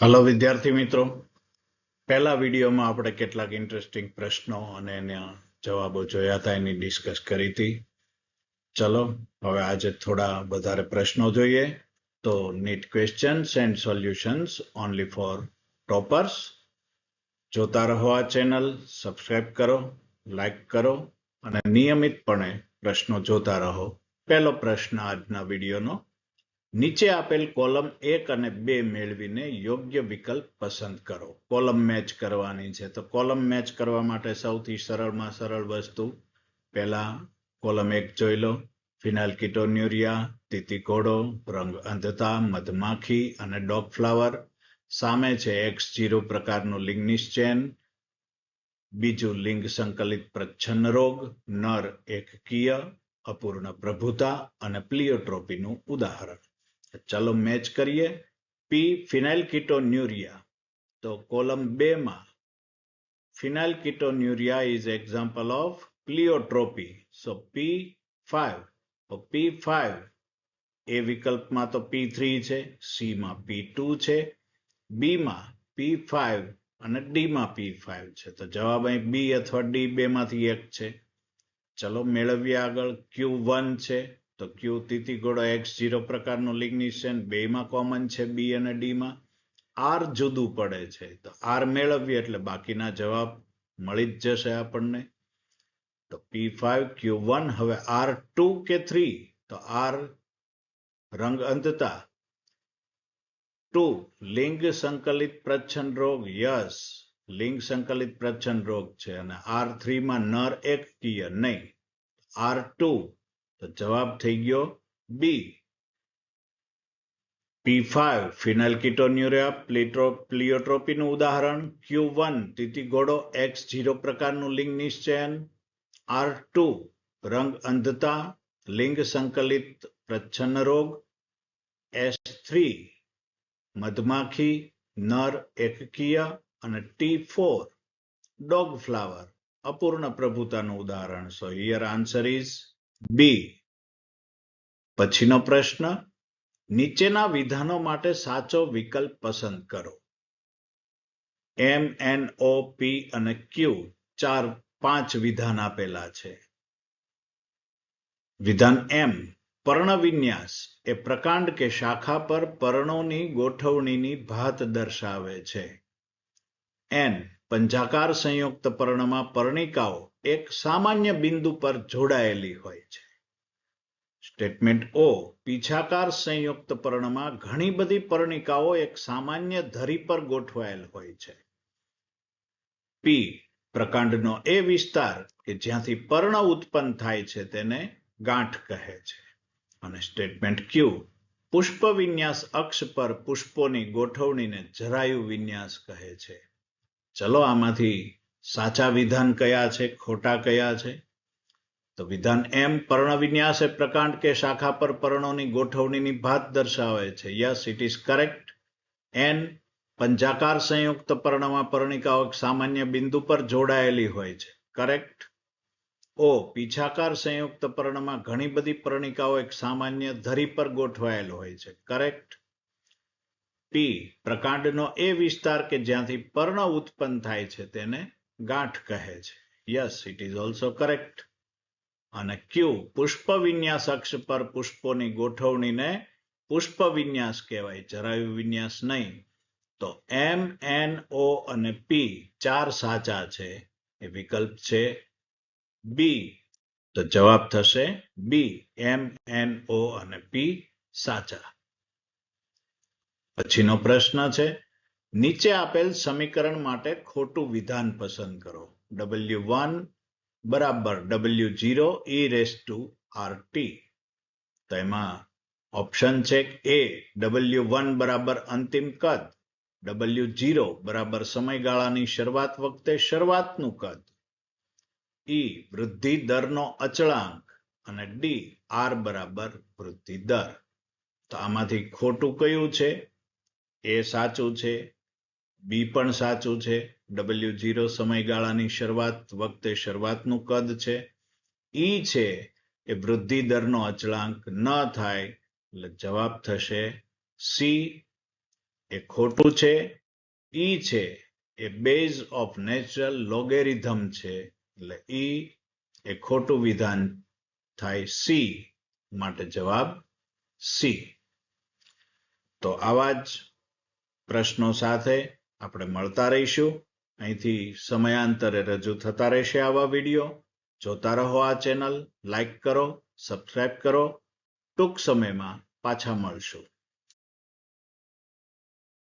Hello विद्यार्थी मित्रों, पहला विडियोમાં આપણે કેટલાક ઇન્ટરેસ્ટિંગ પ્રશ્નો અને એના જવાબો જોયા હતા, એની ડિસ્કસ કરી હતી. ચલો હવે આજે થોડા વધારે પ્રશ્નો જોઈએ. તો NEET questions and solutions only for toppers. જોતા રહો આ ચેનલ, સબસ્ક્રાઇબ કરો, લાઈક કરો અને નિયમિતપણે પ્રશ્નો જોતા રહો. પહેલો પ્રશ્ન આજના વિડિયોનો: નીચે આપેલ કોલમ 1 અને 2 મેળવીને યોગ્ય વિકલ્પ પસંદ કરો. કોલમ મેચ કરવાની છે. તો કોલમ મેચ કરવા માટે સૌથી સરળમાં સરળ વસ્તુ, પહેલા કોલમ 1 જોઈ લો. ફિનાઇલકીટોન્યુરિયા, તીતીઘોડો, રંગ અંધતા, મધમાખી અને ડોગ ફ્લાવર. સામે છે X0 પ્રકારનું લિંગ નિશ્ચયન. બીજું લિંગ સંકલિત પ્રચ્છન્ન રોગ, નર એકકીય, અપૂર્ણ પ્રભુતા અને પ્લિયોટ્રોપીનું ઉદાહરણ. ચાલો મેચ કરીએ. પી ફિનાઇલકીટોન્યુરિયા. તો કોલમ 2 માં phenylketonuria is example of pleiotropy. So P5. તો P5 એ વિકલ્પમાં તો P3 છે, સી માં P2 છે, બી માં P5 અને ડી માં P5 છે. તો જવાબ અહીં બી અથવા ડી બેમાંથી એક છે. ચલો મેળવીએ આગળ. Q1 છે. તો ક્યુ તીતીઘોડો X0 પ્રકારનું લિંગ નિશ્ચયન બેમાં કોમન છે, બી અને ડી માં. આર જુદું પડે છે. તો આર મેળવીએ એટલે બાકીના જવાબ મળી જ જશે આપણને. તો P5 Q1. હવે R2 કે 3? તો આર રંગ અંધતા, 2 લિંગ સંકલિત પ્રચ્છન્ન રોગ. યસ, લિંગ સંકલિત પ્રચ્છન્ન રોગ છે. અને R3 માં નર એકકીય નહીં, R2. તો જવાબ થઈ ગયો બી. P5 ફિનાઇલકીટોન્યુરિયા, પ્લિયોટ્રોપીનું ઉદાહરણ. Q1 તીતીઘોડો X0 પ્રકારનું લિંગ નિશ્ચયન. R2 રંગ અંધતા, લિંગ સંકલિત પ્રચ્છન્ન રોગ. S3 મધમાખી, નર એકકીય. અને T4 ડોગ ફ્લાવર, અપૂર્ણ પ્રભુતાનું ઉદાહરણ. So here answer is B. પછીનો પ્રશ્ન: નીચેના વિધાનો માટે સાચો વિકલ્પ પસંદ કરો. M, N, O, P અને Q 5 વિધાન આપેલા છે. વિધાન M: પર્ણવિન્યાસ એ પ્રકાંડ કે શાખા પર પર્ણોની ગોઠવણીની ભાત દર્શાવે છે. N: પંજાકાર સંયુક્ત પર્ણમાં પર્ણિકાઓ એક સામાન્ય બિંદુ પર જોડાયેલી હોય છે. સ્ટેટમેન્ટ O: પીછાકાર સંયુક્ત પર્ણમાં ઘણી બધી પર્ણિકાઓ એક સામાન્ય ધરી પર ગોઠવાયેલ હોય છે. P: પ્રકાંડનો એ વિસ્તાર કે જ્યાંથી પર્ણ ઉત્પન્ન થાય છે તેને ગાંઠ કહે છે. અને સ્ટેટમેન્ટ Q: પુષ્પ વિન્યાસ અક્ષ પર પુષ્પોની ગોઠવણીને જરાયુ વિન્યાસ કહે છે. ચલો આમાંથી સાચા વિધાન કયા છે, ખોટા કયા છે? તો વિધાન M: પર્ણવિન્યાસ એ પ્રકાંડ કે શાખા પર પર્ણોની ગોઠવણીની ભાત દર્શાવે છે. Yes, it is correct. N: પંજાકાર સંયુક્ત પર્ણમાં પર્ણિકાઓ એક સામાન્ય બિંદુ પર જોડાયેલી હોય છે. કરેક્ટ. O: પીછાકાર સંયુક્ત પર્ણમાં ઘણી બધી પર્ણિકાઓ એક સામાન્ય ધરી પર ગોઠવાયેલ હોય છે. કરેક્ટ. P: પ્રકાંડનો એ વિસ્તાર કે જ્યાંથી પર્ણ ઉત્પન્ન થાય છે તેને ગાંઠ કહે છે. Yes, it is also correct. અને Q: પુષ્પ વિન્યાસ અક્ષ પર પુષ્પોની ગોઠવણીને પુષ્પ વિન્યાસ કહેવાય, જરાયુ વિન્યાસ નહીં. તો M, N, O અને P 4 સાચા છે. એ વિકલ્પ છે બી. તો જવાબ થશે બી. M, N, O અને P સાચા. પછીનો પ્રશ્ન છે: નીચે આપેલ સમીકરણ માટે ખોટું વિધાન પસંદ કરો. W1 બરાબર W0 e⁻RT. તો એમાં ઓપ્શન છે એ W1 બરાબર અંતિમ કદ, W0 બરાબર સમયગાળાની શરૂઆત વખતે શરૂઆતનું કદ, E વૃદ્ધિ દરનો અચળાંક અને ડી R બરાબર વૃદ્ધિ દર. તો આમાંથી ખોટું કયું છે? એ સાચું છે, બી પણ સાચું છે. W0 સમયગાળાની શરૂઆત વખતે શરૂઆતનું કદ છે. ઈ છે એ વૃદ્ધિ દરનો અચળાંક ન થાય, એટલે જવાબ થશે સી. એ ખોટું છે. ઈ છે એ બેઝ ઓફ નેચરલ લોગેરિધમ છે, એટલે ઈ એ ખોટું વિધાન થાય. સી માટે જવાબ સી. તો આવા જ પ્રશ્નો સાથે આપણે મળતા રહીશું. અહીંથી સમયાંતરે રજૂ થતા રહેશે આવા વિડીયો. જોતા રહો આ ચેનલ, લાઈક કરો, સબસ્ક્રાઇબ કરો. ટૂંક સમયમાં પાછા મળશું.